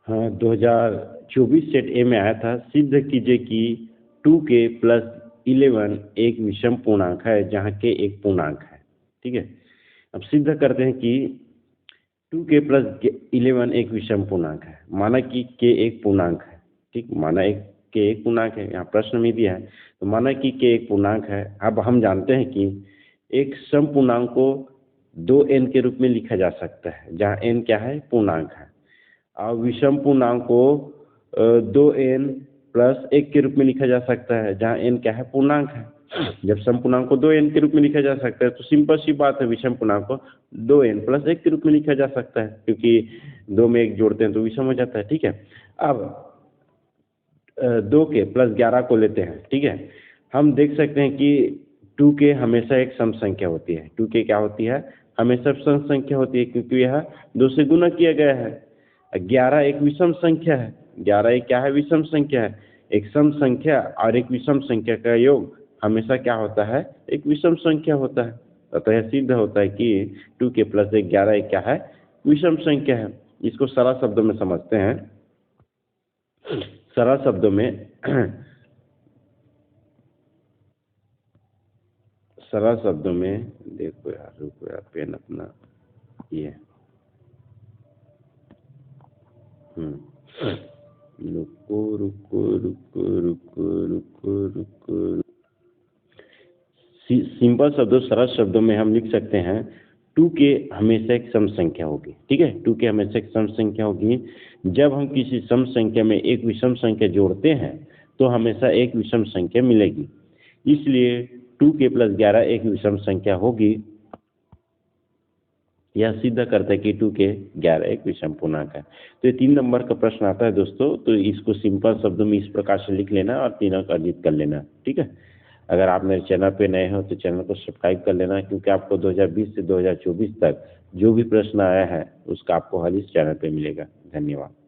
हाँ, 2024 सेट ए में आया था, सिद्ध कीजिए कि 2k प्लस 11 एक विषम पूर्णांक है जहाँ k एक पूर्णांक है। ठीक है, अब सिद्ध करते हैं कि 2k प्लस 11 एक विषम पूर्णांक है। माना कि k एक पूर्णांक है। ठीक, माना k एक पूर्णांक है, यहाँ प्रश्न में दिया है, तो माना कि k एक पूर्णांक है। अब हम जानते हैं कि एक सम पूर्णांक को 2n के रूप में लिखा जा सकता है, जहाँ n क्या है, पूर्णांक है। और विषम पूर्णांक को 2n प्लस 1 के रूप में लिखा जा सकता है, जहाँ n क्या है, पूर्णांक है। जब सम पूर्णांक को 2n के रूप में लिखा जा सकता है तो सिंपल सी बात है, विषम पूर्णांक को 2n प्लस 1 के रूप में लिखा जा सकता है, क्योंकि 2 में 1 जोड़ते हैं तो विषम हो जाता है। ठीक है, अब 2k प्लस 11 को लेते हैं। ठीक है, हम देख सकते हैं कि 2k हमेशा एक सम संख्या होती है। 2k क्या होती है, हमेशा सम संख्या होती है, क्योंकि यह 2 से गुना किया गया है। 11 एक विषम संख्या है। 11 एक क्या है, विषम संख्या है। एक सम संख्या और एक विषम संख्या का योग हमेशा क्या होता है, एक विषम संख्या होता है। अतः यह सिद्ध होता है कि 2k प्लस 11 एक क्या है, विषम संख्या है। इसको सरल शब्दों में समझते हैं। सरल शब्दों में सरल शब्दों में देखो यार, रुको यार, पेन अपना ये रुको रुको रुको रुको रुको रुको सिंपल शब्दों, सरल शब्दों में हम लिख सकते हैं 2k हमेशा एक सम संख्या होगी। ठीक है, 2k हमेशा एक सम संख्या होगी। जब हम किसी सम संख्या में एक विषम संख्या जोड़ते हैं तो हमेशा एक विषम संख्या मिलेगी। इसलिए 2k प्लस 11 एक विषम संख्या होगी। यह सिद्ध करता है कि 2k 11 एक विषम पूर्णांक है। तो ये 3 नंबर का प्रश्न आता है दोस्तों, तो इसको सिंपल शब्दों में इस प्रकार से लिख लेना और तीनों का अर्जित कर लेना। ठीक है, अगर आप मेरे चैनल पे नए हो तो चैनल को सब्सक्राइब कर लेना, क्योंकि आपको 2020 से 2024 तक जो भी प्रश्न आया है उसका आपको हल इस चैनल पे मिलेगा। धन्यवाद।